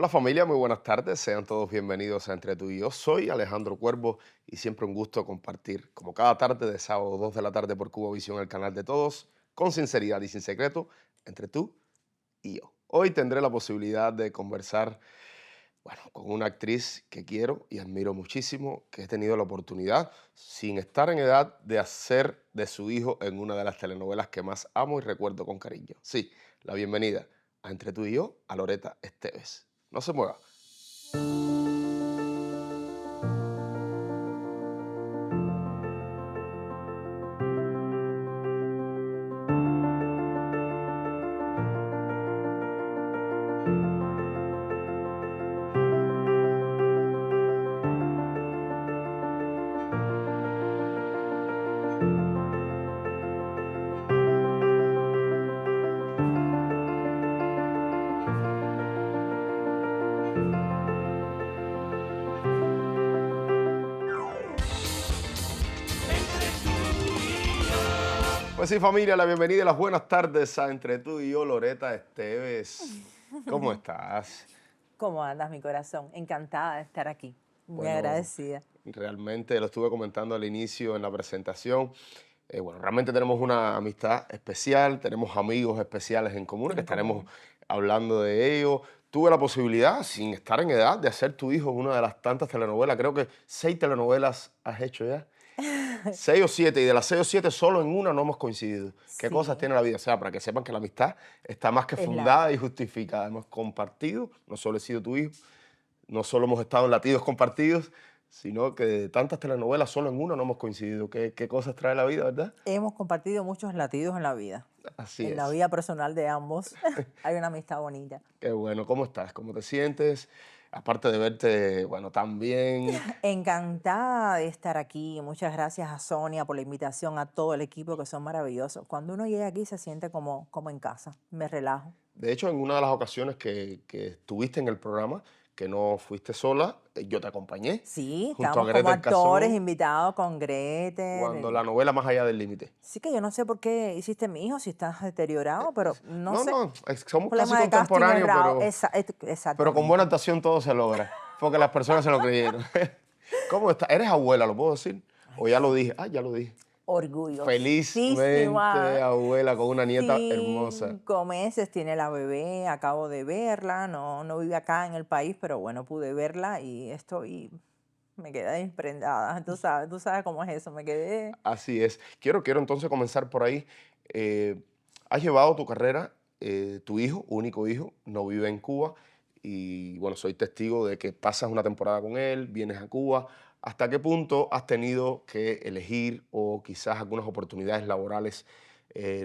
Hola familia, muy buenas tardes. Sean todos bienvenidos a Entre tú y yo. Soy Alejandro Cuervo y siempre un gusto compartir, como cada tarde de sábado 2 de la tarde por Cuba Visión, el canal de todos, con sinceridad y sin secreto, entre tú y yo. Hoy tendré la posibilidad de conversar, bueno, con una actriz que quiero y admiro muchísimo, que he tenido la oportunidad, sin estar en edad, de hacer de su hijo en una de las telenovelas que más amo y recuerdo con cariño. Sí, la bienvenida a Entre tú y yo, a Loretta Esteves. No se mueva. Pues sí, familia, la bienvenida y las buenas tardes a Entre tú y yo, Loretta Esteves. ¿Cómo estás? ¿Cómo andas, mi corazón? Encantada de estar aquí. Muy Bueno, agradecida. realmente lo estuve comentando al inicio en la presentación. Bueno, realmente tenemos una amistad especial, tenemos amigos especiales en común, que En estaremos común. hablando de ello. Tuve la posibilidad, sin estar en edad, de hacer tu hijo en una de las tantas telenovelas. Creo que 6 telenovelas has hecho ya. 6 o 7, y de las 6 o 7 solo en una no hemos coincidido. ¿Qué cosas Sí, tiene la vida? O sea, para que sepan que la amistad está más que es fundada larga. y justificada. Hemos compartido, no solo he sido tu hijo, no solo hemos estado en latidos compartidos, sino que de tantas telenovelas solo en una no hemos coincidido. ¿Qué cosas trae la vida, verdad? Hemos compartido muchos latidos en la vida. Así En la es. vida personal de ambos hay una amistad bonita. Qué bueno. ¿Cómo estás? ¿Cómo te sientes? Aparte de verte, bueno, tan bien. Encantada de estar aquí. Muchas gracias a Sonia por la invitación, a todo el equipo que son maravillosos. Cuando uno llega aquí se siente como en casa. Me relajo. De hecho, en una de las ocasiones que estuviste en el programa, que no fuiste sola, yo te acompañé Sí, junto a estábamos como Gretel actores Cazón invitados con cuando Gretel. la novela Más allá del límite. Sí que yo no sé por qué hiciste mi hijo si estás deteriorado, pero no No, sé. no, somos casi Problema de casting contemporáneos, errado. pero con buena Exactamente. actuación todo se logra, porque las personas se lo creyeron. ¿Cómo estás? ¿Eres abuela, lo puedo decir? Ay, O ya lo sí. dije. Ah, ya lo dije. Felizmente Orgullosísima. abuela con una nieta hermosa. 5 meses tiene la bebé, acabo de verla, no vive acá en el país, pero bueno, pude verla y me quedé imprendada. Tú sabes cómo es eso, me quedé. Así es. Quiero entonces comenzar por ahí. Has llevado tu carrera, tu hijo, único hijo, no vive en Cuba y bueno, soy testigo de que pasas una temporada con él, vienes a Cuba. ¿Hasta qué punto has tenido que elegir o quizás algunas oportunidades laborales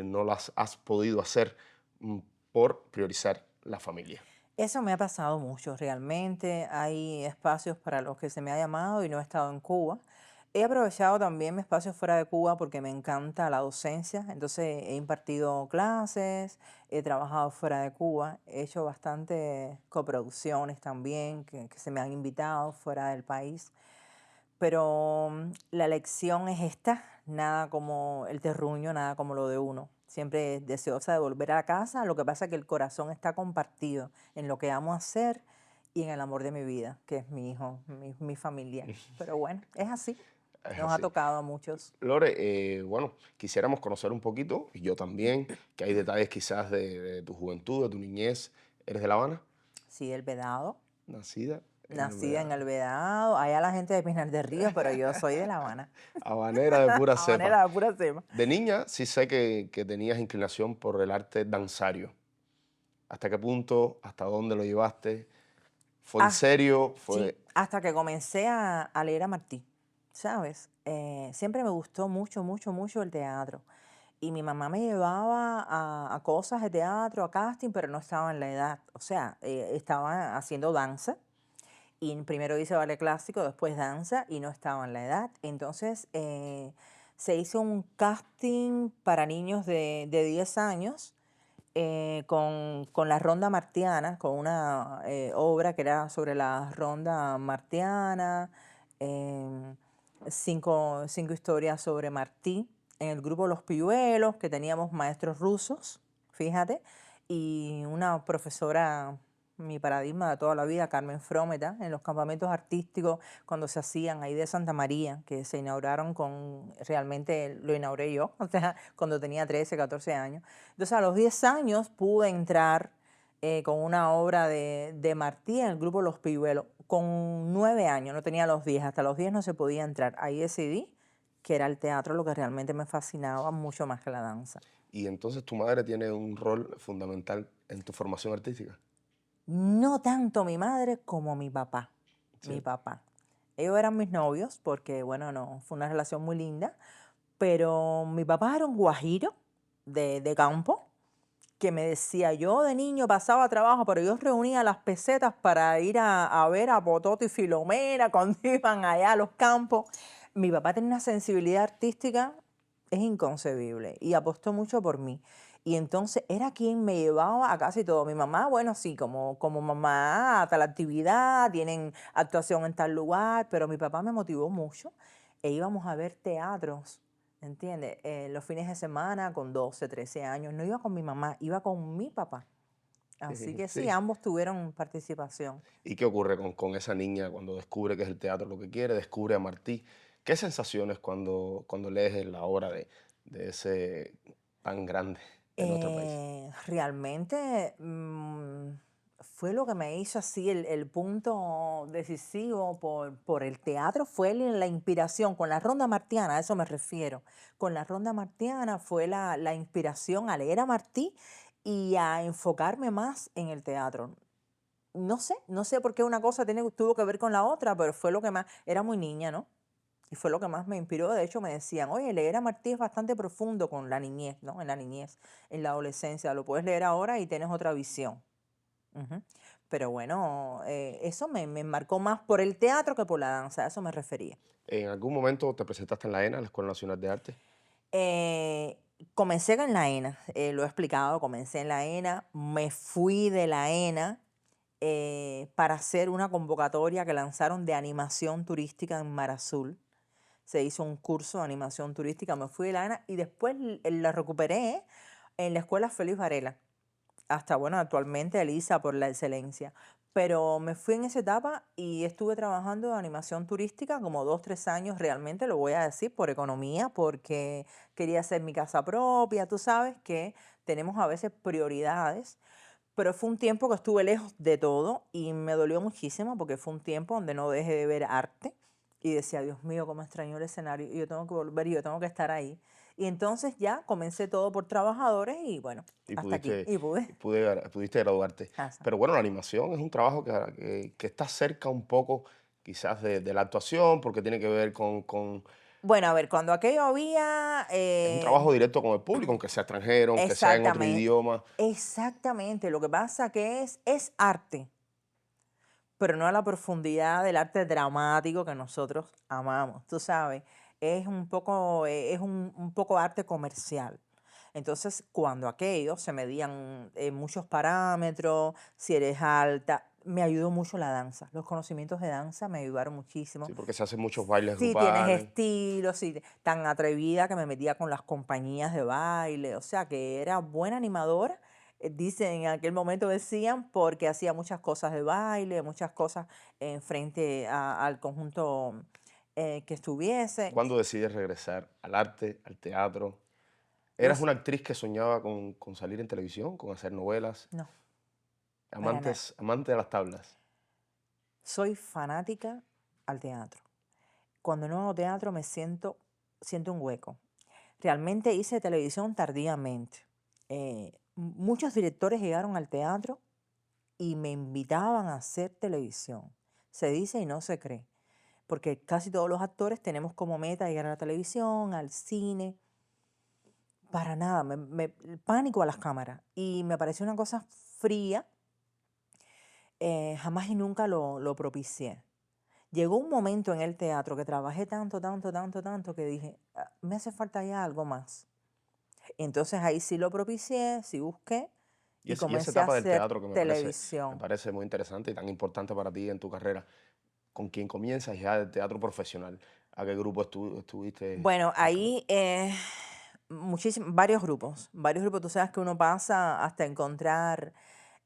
no las has podido hacer mm, por priorizar la familia? Eso me ha pasado mucho, realmente. Hay espacios para los que se me ha llamado y no he estado en Cuba. He aprovechado también mi espacio fuera de Cuba porque me encanta la docencia. Entonces he impartido clases, he trabajado fuera de Cuba, he hecho bastante coproducciones también que se me han invitado fuera del país. Pero la lección es esta, nada como el terruño, nada como lo de uno. Siempre deseosa de volver a casa, lo que pasa es que el corazón está compartido en lo que amo hacer y en el amor de mi vida, que es mi hijo, mi familia. Pero bueno, es así, Es nos ha así. tocado a muchos. Lore, bueno, quisiéramos conocer un poquito, y yo también, que hay detalles quizás de tu juventud, de tu niñez. ¿Eres de La Habana? Sí, el Vedado, Nacida en el nacida en el Vedado. Vedado, allá la gente de Pinar del Río, pero yo soy de La Habana, Habanera de pura cepa. habanera de pura cepa. De niña sí sé que tenías inclinación por el arte danzario. ¿Hasta qué punto? ¿Hasta dónde lo llevaste? ¿Fue en serio? Sí, ¿Fue...? hasta que comencé a leer a Martí, ¿sabes? Siempre me gustó mucho, mucho, mucho el teatro. Y mi mamá me llevaba a cosas de teatro, a casting, pero no estaba en la edad. O sea, estaba haciendo danza. Y primero hice ballet clásico, después danza, y no estaba en la edad. Entonces, se hizo un casting para niños de 10 años con la ronda martiana, con una obra que era sobre la ronda martiana, em, cinco historias sobre Martí. En el grupo Los Pilluelos, que teníamos maestros rusos, fíjate, y una profesora mi paradigma de toda la vida, Carmen Frometa, en los campamentos artísticos cuando se hacían ahí de Santa María, que se inauguraron realmente lo inauguré yo, o sea, cuando tenía 13, 14 años. Entonces a los 10 años pude entrar con una obra de Martí en el grupo Los Pilluelos. Con 9 años, no tenía los 10, hasta los 10 no se podía entrar. Ahí decidí que era el teatro lo que realmente me fascinaba mucho más que la danza. Y entonces tu madre tiene un rol fundamental en tu formación artística. No tanto mi madre como mi papá. Mi Sí. papá. Ellos eran mis novios porque, bueno, no, fue una relación muy linda, pero mi papá era un guajiro de campo que me decía, yo de niño pasaba trabajo, pero yo reunía las pesetas para ir a ver a Pototo y Filomena cuando iban allá a los campos. Mi papá tenía una sensibilidad artística, es inconcebible, y apostó mucho por mí. Y entonces era quien me llevaba a casi todo. Mi mamá, bueno, sí, como mamá, a tal actividad, tienen actuación en tal lugar, pero mi papá me motivó mucho e íbamos a ver teatros. ¿Entiendes? Los fines de semana con 12, 13 años, no iba con mi mamá, iba con mi papá. Así que sí, Sí. ambos tuvieron participación. ¿Y qué ocurre con esa niña cuando descubre que es el teatro lo que quiere, descubre a Martí? ¿Qué sensaciones cuando lees la obra de ese tan grande de nuestro país? Realmente fue lo que me hizo así el punto decisivo por el teatro, fue la inspiración con la Ronda Martiana, a eso me refiero. Con la Ronda Martiana fue la inspiración a leer a Martí y a enfocarme más en el teatro. No sé por qué una cosa tuvo que ver con la otra, pero fue lo que más, era muy niña, ¿no? Y fue lo que más me inspiró. De hecho, me decían, oye, leer a Martí es bastante profundo con la niñez, ¿no? En la niñez, en la adolescencia. Lo puedes leer ahora y tienes otra visión. Ujú. Pero bueno, eso me marcó más por el teatro que por la danza, a eso me refería. ¿En algún momento te presentaste en la ENA, la Escuela Nacional de Arte? Eh, Comencé en la ENA, lo he explicado, comencé en la ENA, me fui de la ENA para hacer una convocatoria que lanzaron de animación turística en Mar Azul. Se hizo un curso de animación turística, me fui de la ENA y después la recuperé en la Escuela Félix Varela, hasta, bueno, actualmente Elisa por la excelencia. Pero me fui en esa etapa y estuve trabajando en animación turística como 2, 3 años, realmente lo voy a decir, por economía, porque quería hacer mi casa propia. Tú sabes que tenemos a veces prioridades, pero fue un tiempo que estuve lejos de todo y me dolió muchísimo porque fue un tiempo donde no dejé de ver arte y decía, Dios mío, cómo extraño el escenario y yo tengo que volver y yo tengo que estar ahí. Y entonces ya comencé todo por trabajadores y bueno, Y hasta aquí. pudiste, Y pude. pudiste graduarte. Casa. Pero bueno, la animación es un trabajo que está cerca un poco quizás de la actuación, porque tiene que ver Bueno, a ver, cuando aquello había, es un trabajo directo con el público, aunque sea extranjero, aunque sea en otro exactamente, idioma. exactamente, lo que pasa que es arte, pero no a la profundidad del arte dramático que nosotros amamos, tú sabes, es un poco arte comercial. Entonces, cuando aquello se medían muchos parámetros, si eres alta, me ayudó mucho la danza. Los conocimientos de danza me ayudaron muchísimo. Sí, porque se hacen muchos bailes Si tienes grupales. estilo, tan atrevida que me metía con las compañías de baile, o sea que era buena animadora, dicen en aquel momento decían, porque hacía muchas cosas de baile, muchas cosas en frente al conjunto que estuviese. ¿Cuándo decides regresar al arte, al teatro? ¿Eras Los, una actriz que soñaba con salir en televisión, con hacer novelas? no, para nada. Amante de las tablas. Soy fanática al teatro. Cuando no hago teatro siento un hueco. Realmente hice televisión tardíamente. Muchos directores llegaron al teatro y me invitaban a hacer televisión. Se dice y no se cree, porque casi todos los actores tenemos como meta llegar a la televisión, al cine. Para nada, pánico a las cámaras. Y me pareció una cosa fría, jamás y nunca lo propicié. Llegó un momento en el teatro que trabajé tanto, tanto, tanto, tanto que dije, "Ah, me hace falta ya algo más". Entonces ahí sí lo propicié, sí busqué y Y esa comencé a etapa del hacer teatro que me televisión. parece muy interesante y tan importante para ti en tu carrera, con quien comienzas ya el teatro profesional. ¿A qué grupo estuviste Bueno, buscando? ahí varios grupos, tú sabes que uno pasa hasta encontrar.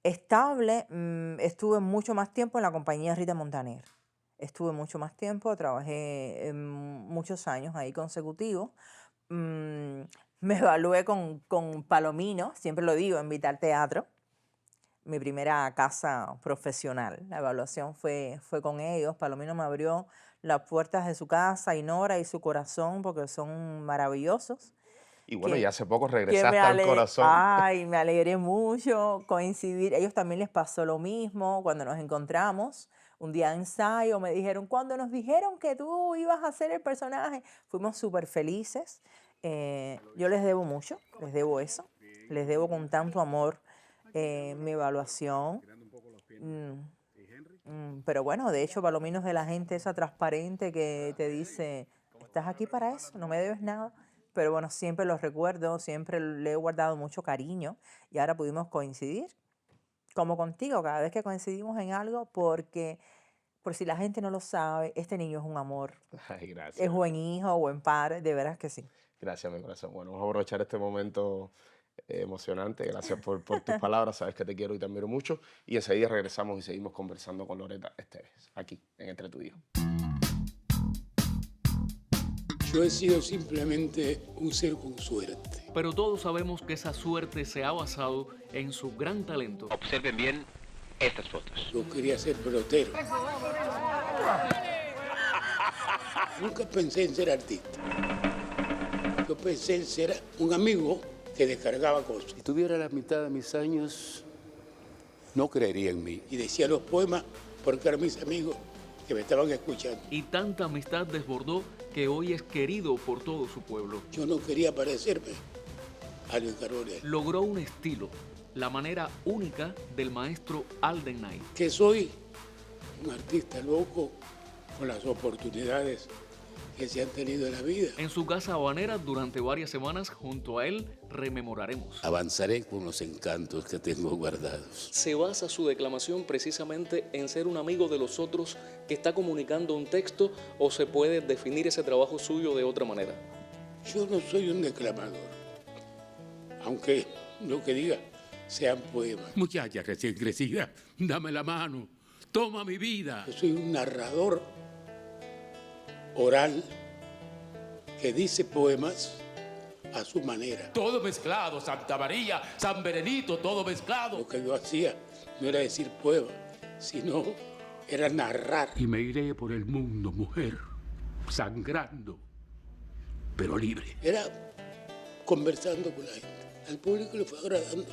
Estable, estuve mucho más tiempo en la compañía Rita Montaner. Estuve mucho más tiempo, trabajé muchos años ahí consecutivos. Mm, Me evalué con Palomino, siempre lo digo, en Vital Teatro, mi primera casa profesional. La evaluación fue con ellos. Palomino me abrió las puertas de su casa, y Nora, y su corazón, porque son maravillosos. Y bueno, y Que, hace poco que regresaste al corazón. me alegré mucho coincidir. Ellos también les pasó lo mismo cuando nos encontramos. Un día de ensayo me dijeron, cuando nos dijeron que tú ibas a ser el personaje, fuimos súper felices. Yo les debo mucho, les debo eso, les debo con tanto amor mi evaluación. Mm, pero bueno, de hecho, Palomino es de la gente esa transparente que te dice, estás aquí para eso, no me debes nada. Pero bueno, siempre los recuerdo, siempre le he guardado mucho cariño y ahora pudimos coincidir, como contigo, cada vez que coincidimos en algo, porque por si la gente no lo sabe, este niño es un amor, Ay, es gracias. buen hijo, buen padre, de veras que sí. Gracias, mi corazón. Bueno, vamos a aprovechar este momento emocionante. Gracias por tus palabras. Sabes que te quiero y te admiro mucho. Y enseguida regresamos y seguimos conversando con Loretta Esteves, aquí, en Entre tú y yo. Yo he sido simplemente un ser con suerte. Pero todos sabemos que esa suerte se ha basado en su gran talento. Observen bien estas fotos. Yo quería ser pelotero. Nunca pensé en ser artista. Yo pensé en ser un amigo que descargaba cosas. Si tuviera la mitad de mis años, no creería en mí. Y decía los poemas porque eran mis amigos que me estaban escuchando. Y tanta amistad desbordó que hoy es querido por todo su pueblo. Yo no quería parecerme a Luis Carbonell. Logró un estilo, la manera única del maestro Alden Knight. Que soy un artista loco con las oportunidades que se han tenido en la vida. En su casa habanera, durante varias semanas, junto a él, rememoraremos. Avanzaré con los encantos que tengo guardados. Se basa su declamación precisamente en ser un amigo de los otros que está comunicando un texto, o se puede definir ese trabajo suyo de otra manera. Yo no soy un declamador, aunque lo que diga sean poemas. Muchacha recién crecida, dame la mano, toma mi vida. Yo soy un narrador oral que dice poemas a su manera. Todo mezclado, Santa María, San Benedito, todo mezclado. Lo que yo hacía no era decir poemas, sino era narrar. Y me iré por el mundo, mujer, sangrando, pero libre. Era conversando con la gente. Al público le fue agradando.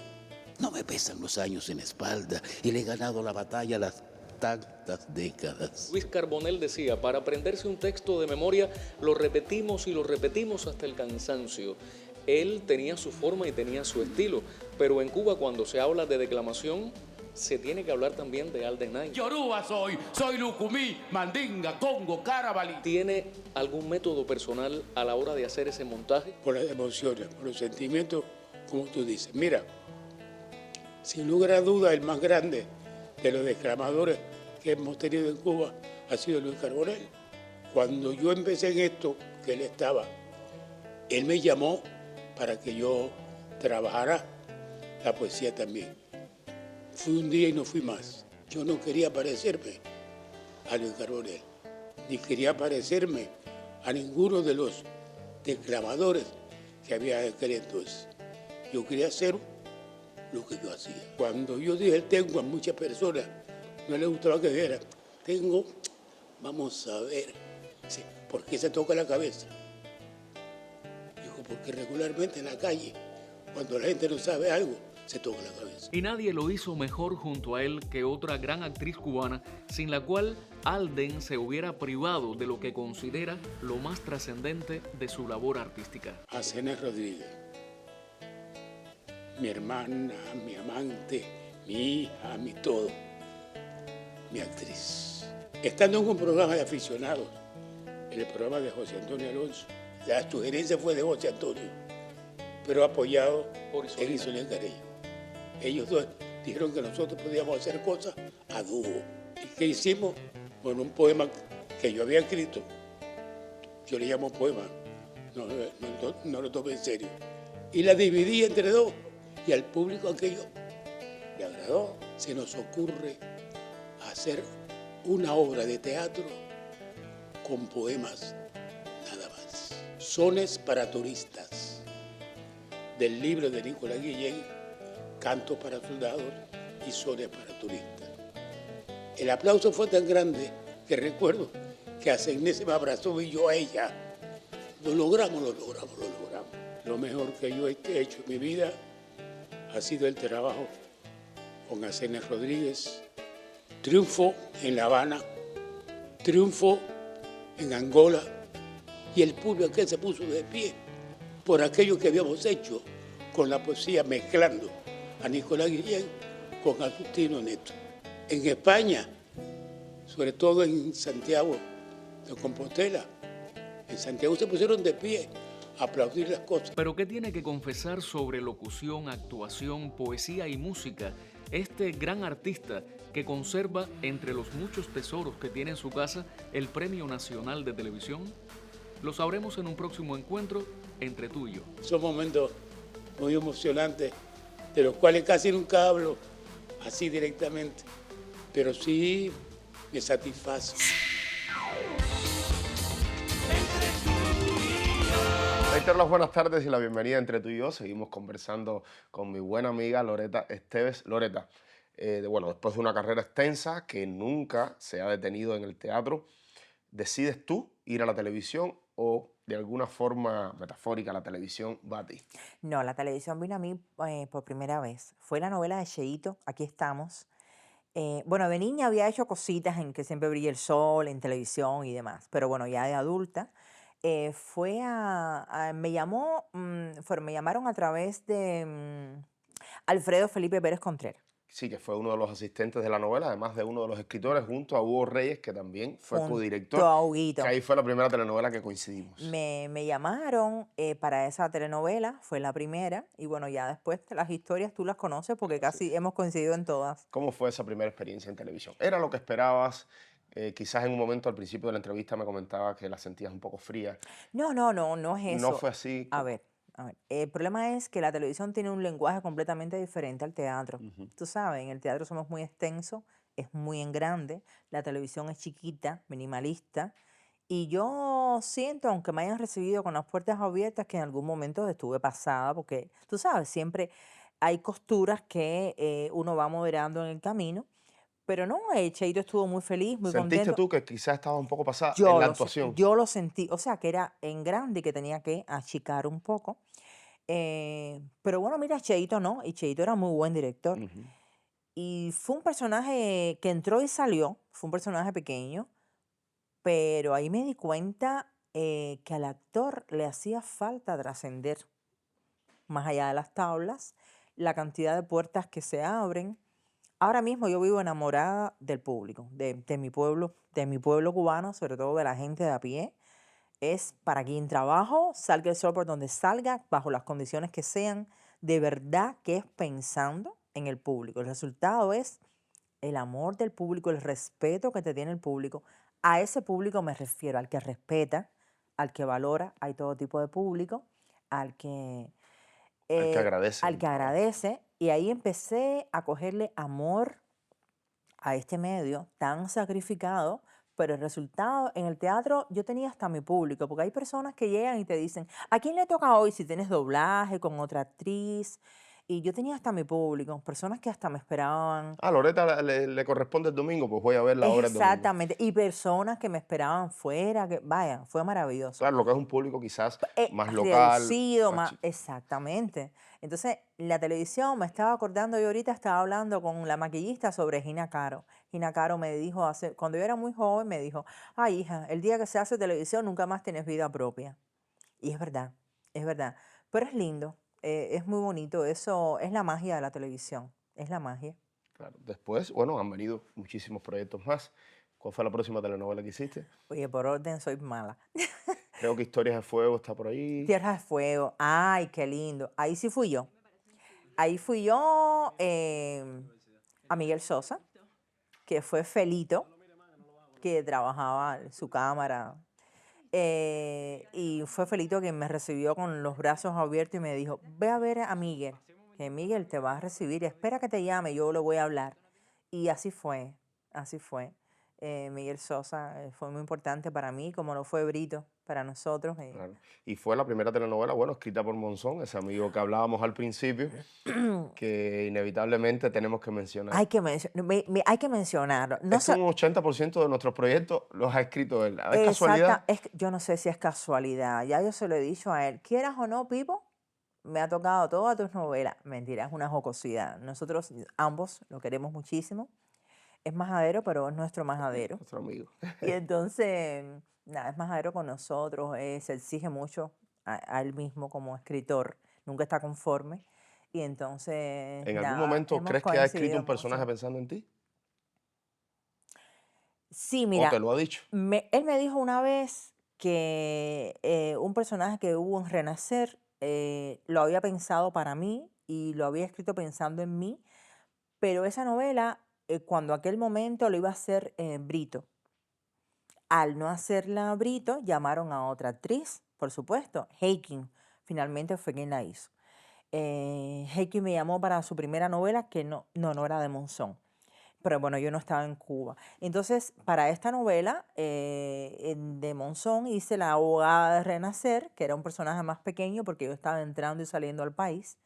No me pesan los años en la espalda y le he ganado la batalla las tantas décadas. Luis Carbonell decía, para aprenderse un texto de memoria, lo repetimos y lo repetimos hasta el cansancio. Él tenía su forma y tenía su estilo, pero en Cuba, cuando se habla de declamación, se tiene que hablar también de Alden Knight. Yoruba soy lucumí, mandinga, congo, carabalí. ¿Tiene algún método personal a la hora de hacer ese montaje? Por las emociones, por los sentimientos, como tú dices. Mira, sin lugar a duda, el más grande de los declamadores que hemos tenido en Cuba ha sido Luis Carbonell. Cuando yo empecé en esto, que él estaba, él me llamó para que yo trabajara la poesía también. Fui un día y no fui más. Yo no quería parecerme a Luis Carbonell, ni quería parecerme a ninguno de los declamadores que había en aquel entonces. Yo quería hacer lo que yo hacía. Cuando yo dije tengo, a muchas personas no les gustaba que dijera tengo, vamos a ver, sí, ¿por qué se toca la cabeza? Dijo, porque regularmente en la calle, cuando la gente no sabe algo, se toca la cabeza. Y nadie lo hizo mejor junto a él que otra gran actriz cubana, sin la cual Alden se hubiera privado de lo que considera lo más trascendente de su labor artística. A Zené Rodríguez, mi hermana, mi amante, mi hija, mi todo, mi actriz. Estando en un programa de aficionados, en el programa de José Antonio Alonso, la sugerencia fue de José Antonio, pero apoyado Por en Isolín Carello. Ellos dos dijeron que nosotros podíamos hacer cosas a dúo. ¿Y qué hicimos? Bueno, un poema que yo había escrito, yo le llamo poema, no lo tomé en serio, y la dividí entre dos, y al público aquello le agradó. ¿no? Se nos ocurre hacer una obra de teatro con poemas nada más. Sones para turistas, del libro de Nicolás Guillén, Cantos para soldados y Sones para turistas. El aplauso fue tan grande que recuerdo que a Inés se me abrazó y yo a ella. Lo logramos. Lo mejor que yo he hecho en mi vida ha sido el trabajo con Asenes Rodríguez. Triunfo en La Habana, triunfo en Angola, y el público que se puso de pie por aquello que habíamos hecho con la poesía, mezclando a Nicolás Guillén con Agustino Neto. En España, sobre todo en Santiago de Compostela, en Santiago se pusieron de pie a aplaudir las cosas. Pero ¿qué tiene que confesar sobre locución, actuación, poesía y música este gran artista que conserva entre los muchos tesoros que tiene en su casa el Premio Nacional de Televisión? Lo sabremos en un próximo encuentro entre tú y yo. Son momentos muy emocionantes, de los cuales casi nunca hablo así directamente, pero sí me satisface. Reitero las buenas tardes y la bienvenida entre tú y yo. Seguimos conversando con mi buena amiga Loretta Esteves. Loretta, después de una carrera extensa que nunca se ha detenido en el teatro, ¿decides tú ir a la televisión o de alguna forma metafórica la televisión va a ti? No, la televisión vino a mí por primera vez. Fue la novela de Cheito, Aquí estamos. Bueno, de niña había hecho cositas en que siempre brilla el sol, en televisión y demás, pero bueno, ya de adulta, me llamaron a través de Alfredo Felipe Pérez Contreras. Sí, que fue uno de los asistentes de la novela, además de uno de los escritores, junto a Hugo Reyes, que también fue Junto codirector, a que Huguito. ahí fue la primera telenovela que coincidimos. Me llamaron para esa telenovela, fue la primera, y bueno, ya después las historias tú las conoces porque Sí. casi hemos coincidido en todas. ¿Cómo fue esa primera experiencia en televisión? ¿Era lo que esperabas? Quizás en un momento al principio de la entrevista me comentaba que la sentías un poco fría. No es ¿No eso. fue así? A ver, el problema es que la televisión tiene un lenguaje completamente diferente al teatro. Ujú. Tú sabes, en el teatro somos muy extensos, es muy en grande, la televisión es chiquita, minimalista, y yo siento, aunque me hayan recibido con las puertas abiertas, que en algún momento estuve pasada, porque tú sabes, siempre hay costuras que uno va moderando en el camino, pero no, Cheito estuvo muy feliz, muy ¿Sentiste contento. tú que quizás estaba un poco pasada en la actuación? Yo lo sentí, o sea, que era en grande y que tenía que achicar un poco. Pero bueno, mira, Cheito no, y Cheito era muy buen director. Ujú. Y fue un personaje que entró y salió, fue un personaje pequeño, pero ahí me di cuenta que al actor le hacía falta trascender más allá de las tablas, la cantidad de puertas que se abren. Ahora mismo yo vivo enamorada del público, de mi pueblo cubano, sobre todo de la gente de a pie. Es para quien trabajo, salga el sol por donde salga, bajo las condiciones que sean, de verdad que es pensando en el público. El resultado es el amor del público, el respeto que te tiene el público. A ese público me refiero, al que respeta, al que valora, hay todo tipo de público, al que Al que agradece al el que trabajo. agradece, y ahí empecé a cogerle amor a este medio tan sacrificado, pero el resultado en el teatro yo tenía hasta mi público, porque hay personas que llegan y te dicen, ¿a quién le toca hoy si tienes doblaje con otra actriz? Y yo tenía hasta mi público, personas que hasta me esperaban. Ah, Loretta le corresponde el domingo, pues voy a ver la obra el domingo. Exactamente, y personas que me esperaban fuera, que vaya, fue maravilloso. Claro, lo que es un público quizás más local, Reducido, más chico. exactamente. Entonces, la televisión, me estaba acordando, yo ahorita estaba hablando con la maquillista sobre Gina Caro. Gina Caro me dijo, cuando yo era muy joven, me dijo, ay hija, el día que se hace televisión nunca más tienes vida propia. Y es verdad, es verdad. Pero es lindo, es muy bonito, eso es la magia de la televisión, es la magia. Claro. Después, bueno, han venido muchísimos proyectos más. ¿Cuál fue la próxima telenovela que hiciste? Oye, por orden soy mala. Creo que Historias de Fuego está por ahí. Tierra de Fuego, ay, qué lindo. Ahí sí fui yo. Ahí fui yo a Miguel Sosa, que fue Felito, que trabajaba en su cámara. Y fue Felito quien me recibió con los brazos abiertos y me dijo, ve a ver a Miguel. que Miguel te va a recibir, espera que te llame, yo le voy a hablar. Y así fue, así fue. Miguel Sosa fue muy importante para mí, como lo fue Brito para nosotros. Claro. Y fue la primera telenovela, bueno, escrita por Monzón, ese amigo que hablábamos al principio, que inevitablemente tenemos que mencionar. Hay que mencionarlo. No Es que sé, un 80% de nuestros proyectos los ha escrito él. ¿Es casualidad? yo no sé si es casualidad. Ya yo se lo he dicho a él. Quieras o no, Pipo, me ha tocado todas tus novelas. Mentira, es una jocosidad. Nosotros ambos lo queremos muchísimo. Es majadero, pero es nuestro majadero. Nuestro amigo. Y entonces, nada, es majadero con nosotros. Se exige mucho a él mismo como escritor. Nunca está conforme. Y entonces, ¿En algún nada, momento hemos crees que ha escrito coincidido un personaje mucho. pensando en ti? Sí, ¿O te mira, lo ha dicho? él me dijo una vez que un personaje que hubo en Renacer lo había pensado para mí y lo había escrito pensando en mí, pero esa novela, cuando aquel momento lo iba a hacer Brito. Al no hacerla Brito, llamaron a otra actriz, por supuesto, Heikin. Finalmente fue quien la hizo. Heikin me llamó para su primera novela, que no era de Monzón. Pero bueno, yo no estaba en Cuba. Entonces, para esta novela de Monzón hice la abogada de Renacer, que era un personaje más pequeño porque yo estaba entrando y saliendo al país.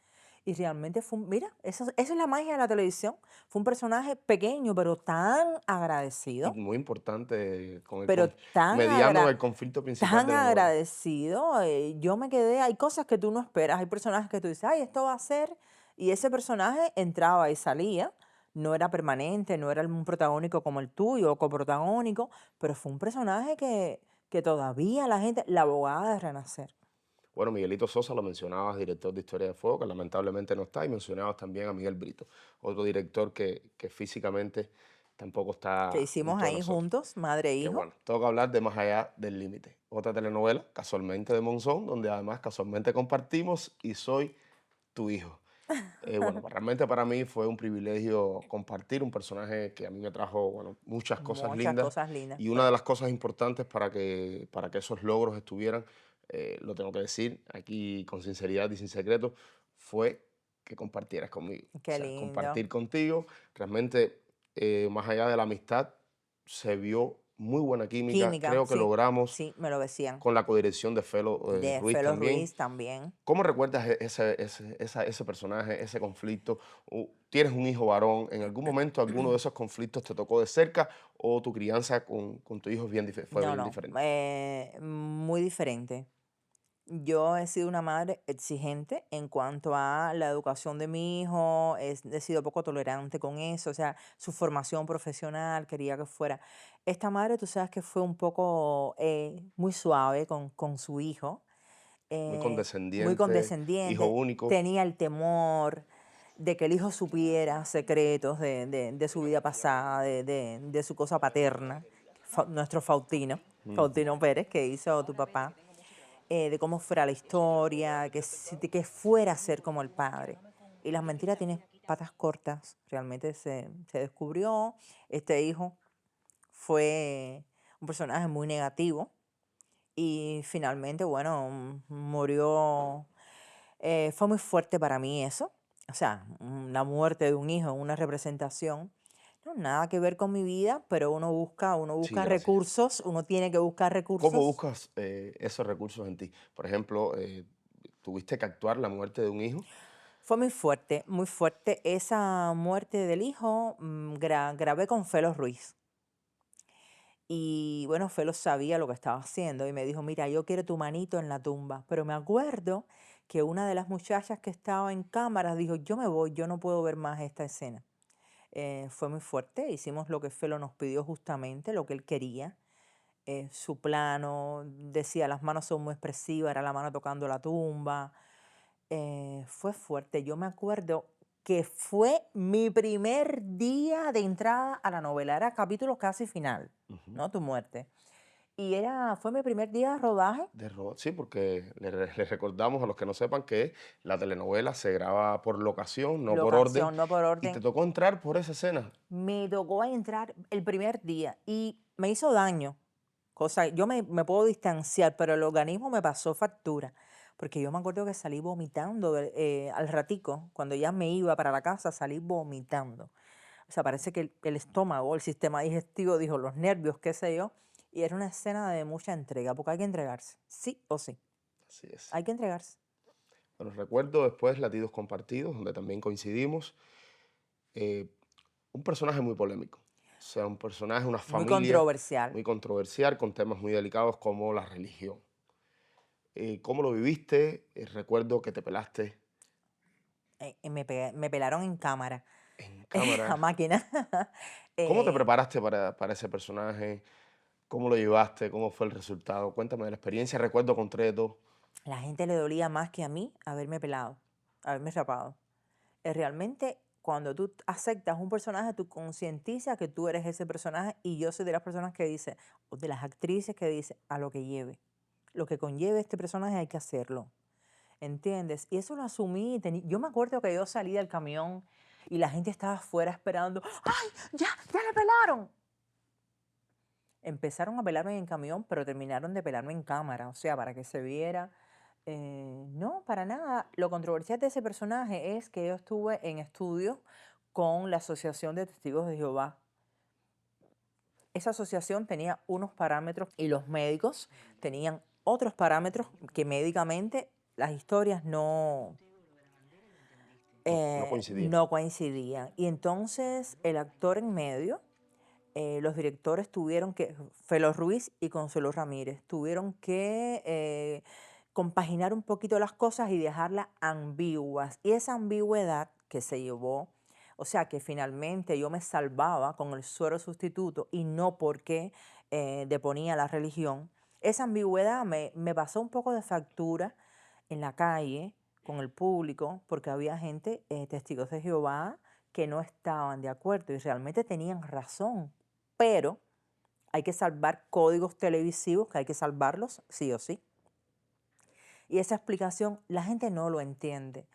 Y realmente mira, esa es la magia de la televisión. Fue un personaje pequeño, pero tan Y agradecido, muy importante pero mediando el conflicto principal tan de la novela. agradecido. Yo me quedé, hay cosas que tú no esperas, hay personajes que tú dices, ay, esto va a ser, y ese personaje entraba y salía, no era permanente, no era un protagónico como el tuyo o coprotagónico, pero fue un personaje que todavía la gente, la abogada de Renacer. Bueno, Miguelito Sosa lo mencionabas, director de Historia de Fuego, que lamentablemente no está, y mencionabas también a Miguel Brito, otro director que físicamente tampoco Que está hicimos junto a ahí nosotros. juntos, madre e Que hijo. bueno, tengo que hablar de Más allá del límite, otra telenovela, casualmente de Monzón, donde además casualmente compartimos y soy tu hijo. Bueno, pues realmente para mí fue un privilegio compartir un personaje que a mí me trajo, bueno, muchas cosas Muchas lindas, cosas lindas. y una de las cosas importantes para que esos logros estuvieran, lo tengo que decir aquí con sinceridad y sin secreto, fue que compartieras conmigo. O Qué sea, lindo. compartir contigo, realmente, más allá de la amistad, se vio muy buena química. Química, Creo que sí, logramos sí, me lo decían. con la codirección de Felo De Ruiz Felo también. Ruiz también. ¿Cómo recuerdas ese personaje, ese conflicto? ¿Tienes un hijo varón? ¿En algún momento alguno de esos conflictos te tocó de cerca o tu crianza con tu hijo es fue No, bien no, diferente? muy diferente. Yo he sido una madre exigente en cuanto a la educación de mi hijo, he sido poco tolerante con eso, o sea, su formación profesional, quería que fuera. Esta madre, tú sabes que fue un poco muy suave con su hijo, Muy muy condescendiente, hijo condescendiente, único. tenía el temor de que el hijo supiera secretos de su vida pasada, de su cosa paterna, nuestro Faustino, Ujú. Faustino Pérez, que hizo tu papá, de cómo fuera la historia, que fuera a ser como el padre. Y las mentiras tienen patas cortas, realmente se descubrió. Este hijo fue un personaje muy negativo y finalmente, bueno, murió. Fue muy fuerte para mí eso. O sea, la muerte de un hijo en una representación. No, nada que ver con mi vida, pero uno Sí, busca gracias. recursos, uno tiene que buscar ¿Cómo recursos. buscas esos recursos en ti? Por ejemplo, ¿tuviste que actuar la muerte de un hijo? Fue muy fuerte esa muerte del hijo. Grabé con Felo Ruiz. Y bueno, Felo sabía lo que estaba haciendo y me dijo, mira, yo quiero tu manito en la tumba. Pero me acuerdo que una de las muchachas que estaba en cámara dijo, yo me voy, yo no puedo ver más esta escena. Fue muy fuerte, hicimos lo que Felo nos pidió justamente, lo que él quería. Su plano, decía, las manos son muy expresivas, era la mano tocando la tumba. Fue fuerte. Yo me acuerdo que fue mi primer día de entrada a la novela, era capítulo casi final, Ujú. ¿no? Tu muerte. Y fue mi primer día de rodaje, Sí, porque le recordamos a los que no sepan que la telenovela se graba por locación, no por orden, locación, no por y te orden. tocó entrar por esa escena. Me tocó entrar el primer día y me hizo daño. Cosa, yo me puedo distanciar, pero el organismo me pasó factura, porque yo me acuerdo que salí vomitando al ratico, cuando ya me iba para la casa, salí vomitando. O sea, parece que el estómago, el sistema digestivo dijo, los nervios, qué sé yo, y era una escena de mucha entrega, porque hay que entregarse, sí o sí, Así es. hay que entregarse. Bueno, recuerdo después Latidos Compartidos, donde también coincidimos. eh, un personaje muy polémico. O sea, un personaje, una Muy familia controversial. muy controversial, con temas muy delicados como la religión. ¿Cómo lo viviste? Recuerdo que te pelaste Me pelaron en cámara, en a cámara. máquina. ¿Cómo te Eh, preparaste para ese personaje? ¿Cómo lo llevaste? ¿Cómo fue el resultado? Cuéntame de la experiencia. Recuerdo con Treto. la gente le dolía más que a mí haberme pelado, haberme rapado. Realmente, cuando tú aceptas un personaje, tú concientizas que tú eres ese personaje y yo soy de las personas que dice, o de las actrices que dice, a lo que lleve. Lo que conlleve este personaje hay que hacerlo. ¿Entiendes? Y eso lo asumí. Yo me acuerdo que yo salí del camión y la gente estaba afuera esperando. ¡Ay, ya le pelaron! Empezaron a pelarme en camión, pero terminaron de pelarme en cámara, o sea, para que se viera. No, para nada. Lo controversial de ese personaje es que yo estuve en estudio con la Asociación de Testigos de Jehová. Esa asociación tenía unos parámetros y los médicos tenían otros parámetros que médicamente las historias No coincidían. no coincidían. Y entonces el actor en medio, los directores tuvieron que, Felo Ruiz y Consuelo Ramírez, tuvieron que compaginar un poquito las cosas y dejarlas ambiguas. Y esa ambigüedad que se llevó, o sea, que finalmente yo me salvaba con el suero sustituto y no porque deponía la religión, esa ambigüedad me pasó un poco de factura en la calle, con el público, porque había gente, testigos de Jehová, que no estaban de acuerdo y realmente tenían razón. Pero hay que salvar códigos televisivos, que hay que salvarlos sí o sí. Y esa explicación la gente no lo entiende.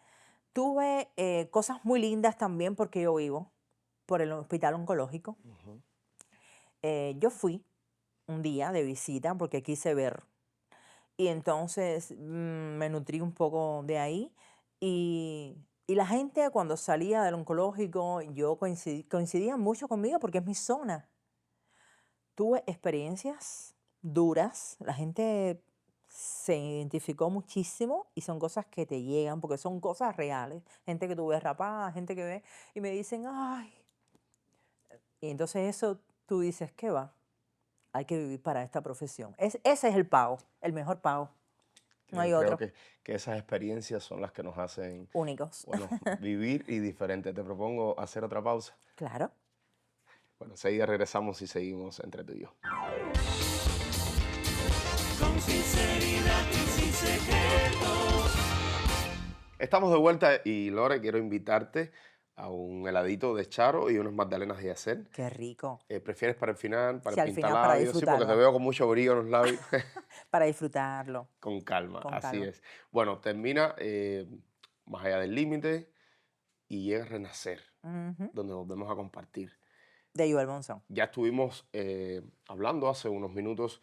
Tuve cosas muy lindas también porque yo vivo por el hospital oncológico. Ujú. Yo fui un día de visita porque quise ver. Y entonces me nutrí un poco de ahí. Y la gente cuando salía del oncológico, yo coincidía mucho conmigo porque es mi zona. Tuve experiencias duras, la gente se identificó muchísimo y son cosas que te llegan porque son cosas reales. Gente que tú ves rapada, gente que ve y me dicen, ay. Y entonces eso tú dices, ¿qué va? Hay que vivir para esta profesión. Ese es el pago, el mejor pago. No hay Creo otro. que esas experiencias son las que nos hacen, Únicos. bueno, vivir y diferente. Te propongo hacer otra pausa. Claro. Bueno, enseguida regresamos y seguimos entre tú y yo. Estamos de vuelta y Lore, quiero invitarte a un heladito de Charo y unas magdalenas de Yacer. Qué rico. ¿Prefieres para el final, para Sí, el al final para pintalabios? Sí, porque te disfrutarlo. veo con mucho brillo en los labios. Para disfrutarlo. Con calma, Con así calma. es. Bueno, termina Más allá del límite y llega a Renacer, Ujú. donde volvemos a compartir. De Joel Monzón. Ya estuvimos hablando hace unos minutos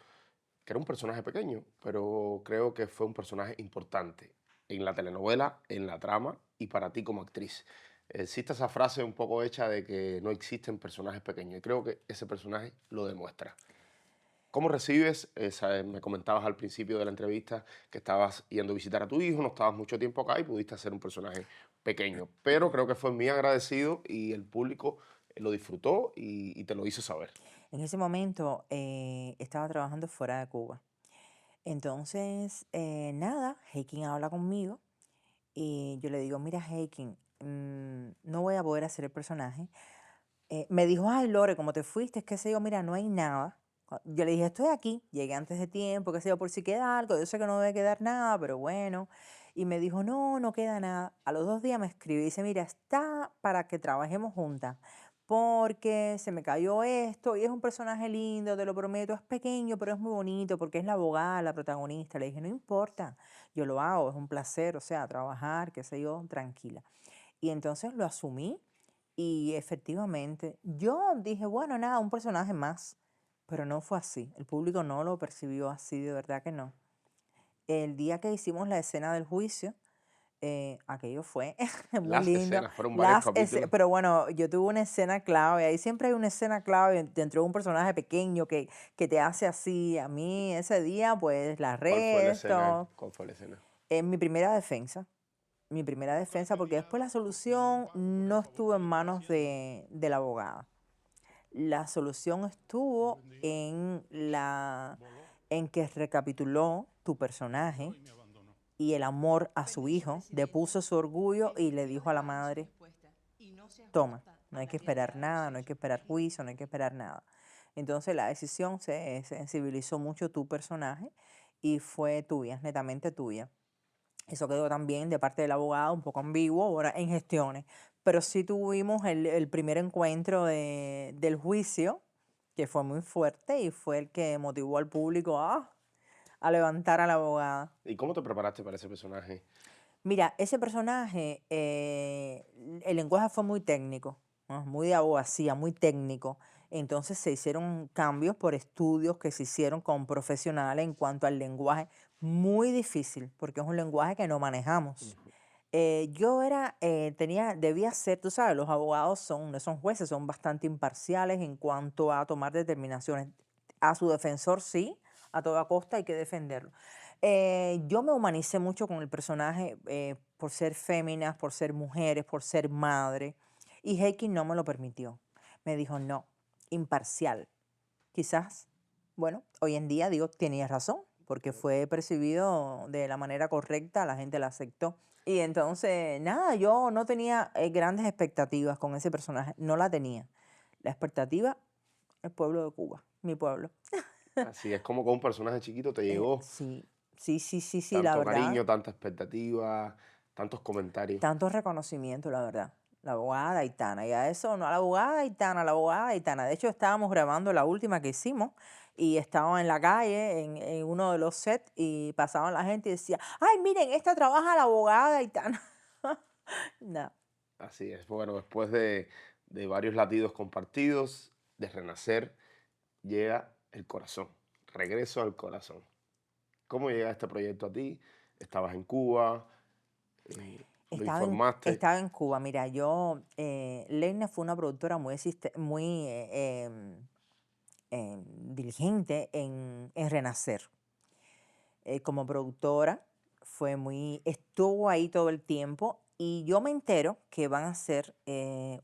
que era un personaje pequeño, pero creo que fue un personaje importante en la telenovela, en la trama y para ti como actriz. Existe esa frase un poco hecha de que no existen personajes pequeños y creo que ese personaje lo demuestra. ¿Cómo recibes? Me comentabas al principio de la entrevista que estabas yendo a visitar a tu hijo, no estabas mucho tiempo acá y pudiste hacer un personaje pequeño, pero creo que fue muy agradecido y el público lo disfrutó y te lo hizo saber. En ese momento estaba trabajando fuera de Cuba. Entonces, nada, Heikin habla conmigo y yo le digo, mira, Heikin, no voy a poder hacer el personaje. Me dijo, ay, Lore, como te fuiste, qué sé yo, mira, no hay nada. Yo le dije, estoy aquí, llegué antes de tiempo, qué sé yo, por si queda algo, yo sé que no debe quedar nada, pero bueno. Y me dijo, no, no queda nada. A los 2 días me escribe y dice, mira, está para que trabajemos juntas, porque se me cayó esto y es un personaje lindo, te lo prometo, es pequeño, pero es muy bonito, porque es la abogada, la protagonista. Le dije, no importa, yo lo hago, es un placer, o sea, trabajar, qué sé yo, tranquila. Y entonces lo asumí y efectivamente yo dije, bueno, nada, un personaje más, pero no fue así. El público no lo percibió así, de verdad que no. el día que hicimos la escena del juicio, aquello fue muy Las lindo. escenas fueron varios capítulos. Pero bueno, yo tuve una escena clave, ahí siempre hay una escena clave dentro de un personaje pequeño que te hace así. A mí ese día, pues, la ¿Cuál fue la escena? resto, ¿Cuál fue la escena? en mi primera defensa, porque después la solución no estuvo en manos de la abogada. La solución estuvo en que recapituló tu personaje y el amor a su hijo, depuso su orgullo y le dijo a la madre, toma, no hay que esperar nada, no hay que esperar juicio, no hay que esperar nada. Entonces la decisión se sensibilizó mucho tu personaje y fue tuya, netamente tuya. Eso quedó también de parte del abogado un poco ambiguo ahora en gestiones, pero sí tuvimos el primer encuentro del juicio, que fue muy fuerte y fue el que motivó al público a levantar a la abogada. ¿Y cómo te preparaste para ese personaje? Mira, ese personaje, el lenguaje fue muy técnico, ¿no? Muy de abogacía, muy técnico. Entonces se hicieron cambios por estudios que se hicieron con profesionales en cuanto al lenguaje, muy difícil, porque es un lenguaje que no manejamos. Debía ser, tú sabes, los abogados no son jueces, son bastante imparciales en cuanto a tomar determinaciones. A su defensor sí, a toda costa hay que defenderlo. Yo me humanicé mucho con el personaje por ser féminas, por ser mujeres, por ser madre. Y Heikki no me lo permitió. Me dijo, no, imparcial. Quizás, bueno, hoy en día digo, tenía razón, porque fue percibido de la manera correcta, la gente la aceptó. Y entonces, nada, yo no tenía grandes expectativas con ese personaje, no la tenía. La expectativa, el pueblo de Cuba, mi pueblo. Así es como con un personaje chiquito te llegó Sí, sí, la tanto verdad. cariño, tanta expectativa, tantos comentarios. Tanto reconocimiento, la verdad. La abogada Aitana. Y a eso, no a la abogada Aitana, a la abogada Aitana. De hecho, estábamos grabando la última que hicimos y estábamos en la calle, en uno de los sets, y pasaban la gente y decía, ay, miren, esta trabaja la abogada Aitana. No, Así es. Bueno, después de varios latidos compartidos, de renacer, llega el corazón. Regreso al corazón. ¿Cómo llega este proyecto a ti? ¿Estabas en Cuba? ¿Lo informaste? estaba en Cuba. Mira, Leina fue una productora muy diligente en renacer. Como productora, estuvo ahí todo el tiempo y yo me entero que van a hacer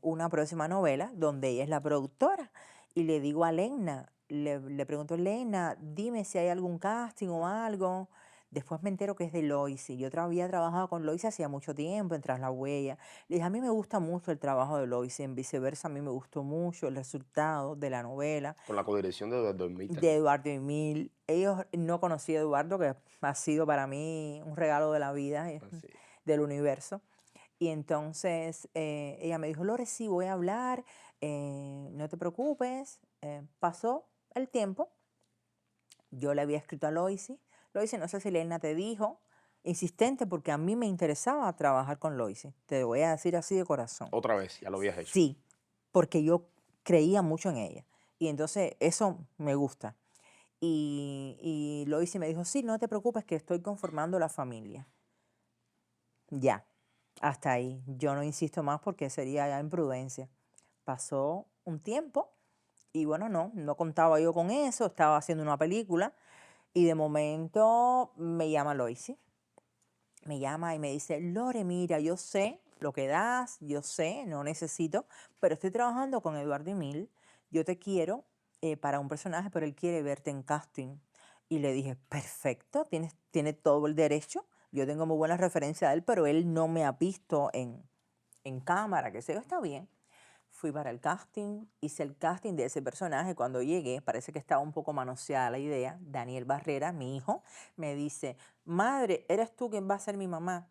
una próxima novela donde ella es la productora. Y le digo a Lena, le pregunto a Lena, dime si hay algún casting o algo. Después me entero que es de Loisy. Había trabajado con Loisy hacía mucho tiempo, en Tras la Huella. Le dije, a mí me gusta mucho el trabajo de Loisy, en viceversa, a mí me gustó mucho el resultado de la novela Con la codirección de Eduardo Emil de también. Eduardo Emil. Ellos no conocí a Eduardo, que ha sido para mí un regalo de la vida, Así. del universo. Y entonces ella me dijo, Lore, sí, voy a hablar, no te preocupes. Pasó el tiempo, yo le había escrito a Loisy. Loisy, no sé si Lena te dijo, insistente, porque a mí me interesaba trabajar con Loisy. Te voy a decir así de corazón. Otra vez, ya lo habías hecho. Sí, porque yo creía mucho en ella. Y entonces eso me gusta. Y Loisy me dijo, sí, no te preocupes que estoy conformando la familia. Ya, hasta ahí. Yo no insisto más porque sería ya imprudencia. Pasó un tiempo y bueno, no contaba yo con eso, estaba haciendo una película y de momento me llama Loisy. Me llama y me dice, Lore, mira, yo sé lo que das, yo sé, no necesito, pero estoy trabajando con Eduardo Emil, yo te quiero para un personaje, pero él quiere verte en casting. Y le dije, perfecto, tiene todo el derecho, yo tengo muy buena referencia de él, pero él no me ha visto en cámara, que sé yo, está bien. Fui para el casting, hice el casting de ese personaje. Cuando llegué, parece que estaba un poco manoseada la idea. Daniel Barrera, mi hijo, me dice, madre, ¿eres tú quien va a ser mi mamá?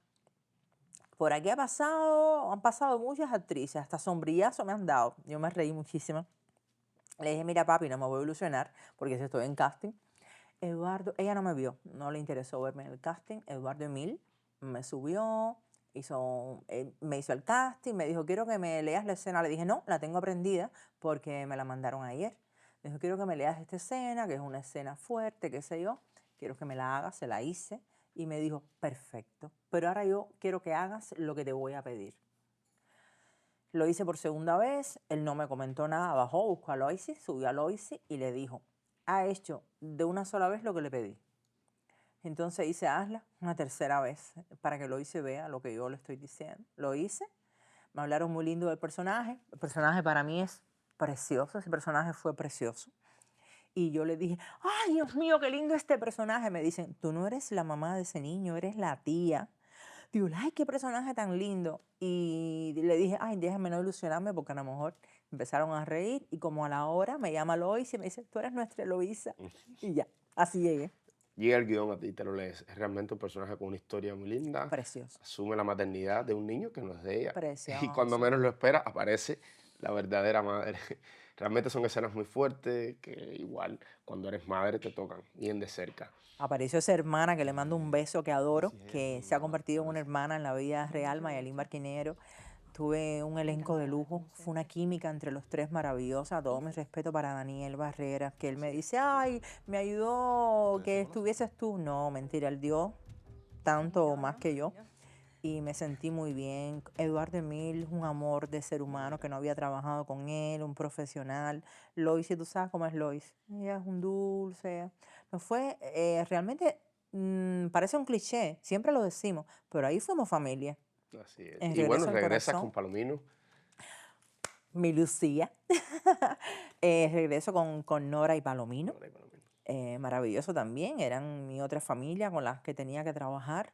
Por aquí han pasado muchas actrices, hasta sombrillazo me han dado. Yo me reí muchísimo. Le dije, mira papi, no me voy a ilusionar porque si estoy en casting. Eduardo, ella no me vio, no le interesó verme en el casting. Eduardo Emil me subió, me hizo el casting, me dijo, quiero que me leas la escena. Le dije, no, la tengo aprendida porque me la mandaron ayer. Me dijo, quiero que me leas esta escena, que es una escena fuerte, qué sé yo. Quiero que me la hagas, se la hice. Y me dijo, perfecto, pero ahora yo quiero que hagas lo que te voy a pedir. Lo hice por segunda vez, él no me comentó nada, bajó, buscó a Loisy, subió a Loisy y le dijo, ha hecho de una sola vez lo que le pedí. Entonces hice hazla una tercera vez para que Loisy vea lo que yo le estoy diciendo. Lo hice, me hablaron muy lindo del personaje. El personaje para mí es precioso, ese personaje fue precioso. Y yo le dije, ay, Dios mío, qué lindo este personaje. Me dicen, tú no eres la mamá de ese niño, eres la tía. Digo, ay, qué personaje tan lindo. Y le dije, ay, déjame no ilusionarme porque a lo mejor empezaron a reír. Y como a la hora me llama Lois y me dice, tú eres nuestra Eloísa. Y ya, así llegué. Llega el guión a ti y te lo lees. Es realmente un personaje con una historia muy linda. Precioso. Asume la maternidad de un niño que no es de ella. Y cuando Precioso. menos lo espera, aparece la verdadera madre. Realmente son escenas muy fuertes que igual cuando eres madre te tocan bien de cerca. Apareció esa hermana que le mando un beso que adoro, que se ha convertido en una hermana en la vida real, Mayalín Barquinero. Tuve un elenco de lujo, fue una química entre los tres maravillosa. Todo mi respeto para Daniel Barrera, que él me dice, ay, me ayudó que estuvieses tú. No, mentira, él dio tanto o más que yo. Y me sentí muy bien. Eduardo Emil, un amor de ser humano que no había trabajado con él, un profesional. Lois, si tú sabes cómo es Lois, ella es un dulce. No fue, realmente parece un cliché, siempre lo decimos, pero ahí fuimos familia. Así es. En Y bueno, Regreso al regresas Corazón, con Palomino. mi Lucía. Regreso con Nora y Palomino. Ahora hay Palomino. Maravilloso también, eran mi otra familia con las que tenía que trabajar.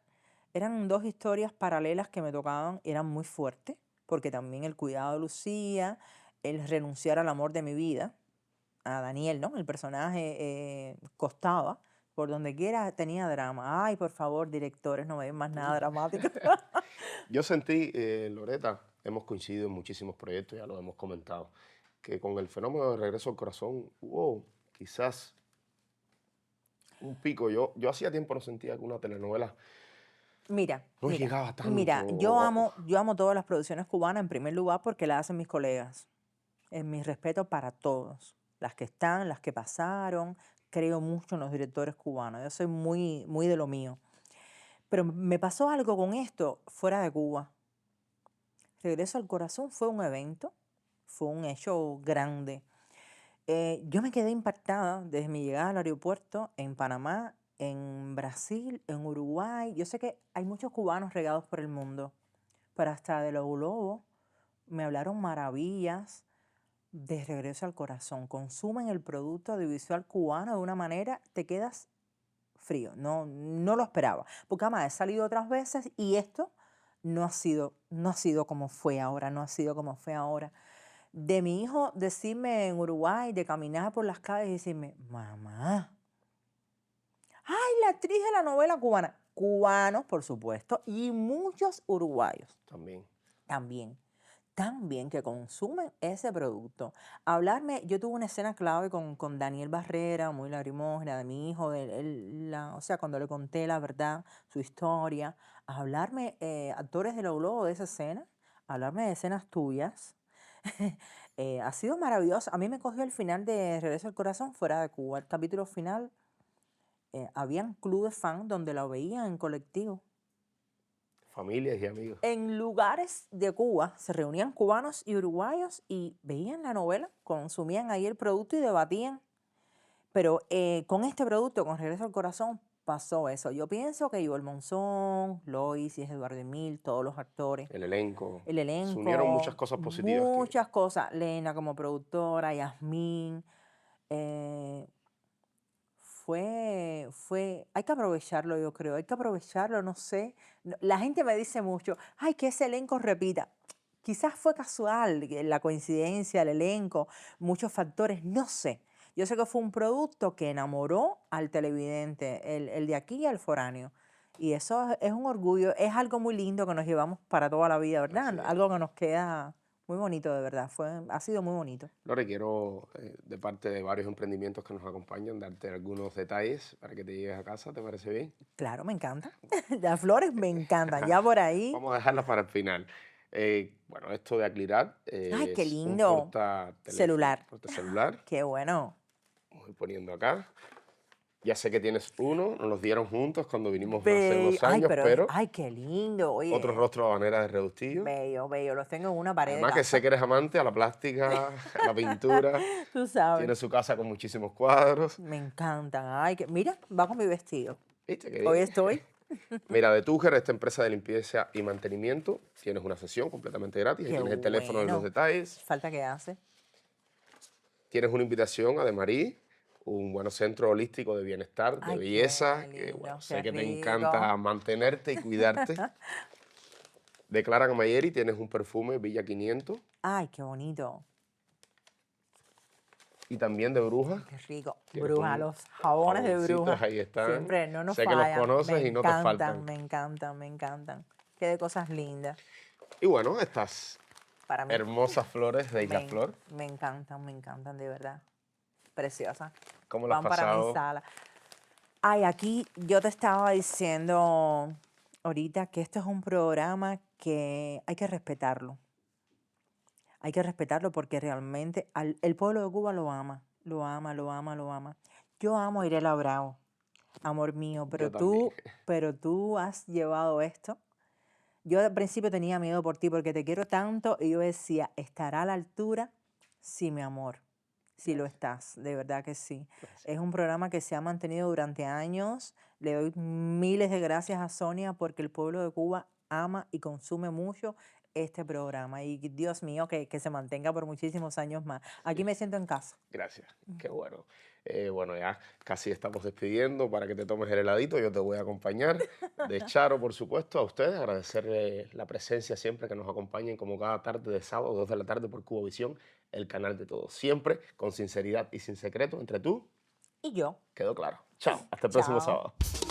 Eran dos historias paralelas que me tocaban, eran muy fuertes, porque también el cuidado de Lucía, el renunciar al amor de mi vida, a Daniel, ¿no? El personaje costaba, por donde quiera tenía drama. Ay, por favor, directores, no me den más nada dramático. Yo sentí, Loreta, hemos coincidido en muchísimos proyectos, ya lo hemos comentado, que con el fenómeno de Regreso al Corazón hubo quizás un pico. Yo hacía tiempo no sentía que una telenovela Mira, no mira, llegaba tanto. mira, yo amo todas las producciones cubanas en primer lugar porque las hacen mis colegas. En mi respeto para todos, las que están, las que pasaron, creo mucho en los directores cubanos, yo soy muy, muy de lo mío. Pero me pasó algo con esto fuera de Cuba. Regreso al Corazón fue un evento, fue un hecho grande. Yo me quedé impactada desde mi llegada al aeropuerto en Panamá, en Brasil, en Uruguay. Yo sé que hay muchos cubanos regados por el mundo, pero hasta de Lobo Lobo me hablaron maravillas de Regreso al Corazón. Consumen el producto audiovisual cubano de una manera, te quedas frío. No, no lo esperaba. Porque además he salido otras veces y esto no ha sido como fue ahora, no ha sido como fue ahora. De mi hijo decirme en Uruguay, de caminar por las calles y decirme, mamá, ay, la actriz de la novela cubana. Cubanos, por supuesto, y muchos uruguayos También. también que consumen ese producto. Hablarme, yo tuve una escena clave con Daniel Barrera, muy lagrimógena, de mi hijo, o sea, cuando le conté la verdad, su historia. Hablarme, actores de Lobo Lobo de esa escena, hablarme de escenas tuyas. Ha sido maravilloso. A mí me cogió el final de Regreso al Corazón fuera de Cuba. El capítulo final, habían clubes fan donde lo veían en colectivo. Familias y amigos. En lugares de Cuba se reunían cubanos y uruguayos y veían la novela, consumían ahí el producto y debatían. Pero con este producto, con Regreso al Corazón, pasó eso. Yo pienso que Joel Monzón, Lois y Eduardo Emil, todos los actores, El elenco. el Se unieron muchas elenco, cosas positivas. muchas cosas. Lena como productora, Yasmín. Hay que aprovecharlo, yo creo, hay que aprovecharlo, no sé. La gente me dice mucho, ay, que ese elenco repita. Quizás fue casual, la coincidencia, el elenco, muchos factores, no sé. Yo sé que fue un producto que enamoró al televidente, el de aquí y al foráneo. Y eso es un orgullo, es algo muy lindo que nos llevamos para toda la vida, ¿verdad? Así es. Algo que nos queda muy bonito, de verdad. Ha sido muy bonito. Lore, quiero, de parte de varios emprendimientos que nos acompañan, darte algunos detalles para que te llegues a casa. ¿Te parece bien? Claro, me encanta. Las flores me encantan. Ya por ahí. Vamos a dejarlas para el final. Bueno, esto de Aclirat Ay, qué es un lindo. portateléfono, Celular. portacelular. Qué bueno. Voy poniendo acá. Ya sé que tienes uno, nos los dieron juntos cuando vinimos hace unos Ay, años, pero, pero ay, qué lindo, otro oye. rostro de habanera de Rebustillo. Bello, bello. Los tengo en una pared de Además que sé casa. que eres amante a la plástica, a la pintura. Tú sabes. Tiene su casa con muchísimos cuadros. Me encantan. Ay, mira, va con mi vestido. ¿Viste qué Hoy bien? estoy. Mira, de Túger, esta empresa de limpieza y mantenimiento, tienes una sesión completamente gratis. Ahí Qué tienes el teléfono de los bueno. detalles. Falta que hace. Tienes una invitación a De Marí, un bueno centro holístico de bienestar, de Ay, qué belleza, que lindo, bueno, qué sé que te rico. encanta mantenerte y cuidarte. De Clara Camilleri tienes un perfume Villa 500 Ay, qué bonito. y también de Bruja. Qué rico. Tienes Bruja, un los jabones de jaboncitos, bruja. ahí están. Siempre no nos Sé que los fallan. conoces Me y no te encantan, faltan. me encantan, me encantan. Qué de cosas lindas. Y bueno, estas Para mí. hermosas flores de Isla Me, Flor, me encantan, de verdad. Preciosas. ¿cómo las has Van para mi pasado? sala. Ay, aquí yo te estaba diciendo ahorita que esto es un programa que hay que respetarlo. Hay que respetarlo porque realmente el pueblo de Cuba lo ama. Lo ama, lo ama, lo ama. Yo amo a Irela Bravo, amor mío, Yo también. pero tú has llevado esto. Yo al principio tenía miedo por ti porque te quiero tanto y yo decía, ¿estará a la altura? Sí, mi amor, sí lo estás, de verdad que sí. Es un programa que se ha mantenido durante años. Le doy miles de gracias a Sonia porque el pueblo de Cuba ama y consume mucho este programa. Y Dios mío, que se mantenga por muchísimos años más. Aquí me siento en casa. Gracias, qué bueno. Bueno, ya casi estamos despidiendo para que te tomes el heladito. Yo te voy a acompañar. De Charo, por supuesto, a ustedes. Agradecerle la presencia siempre que nos acompañen como cada tarde de sábado, 2 de la tarde por Cubovisión, el canal de todos. Siempre con sinceridad y sin secreto entre tú. Y yo. Quedó claro. Chao, hasta el próximo Chao. sábado.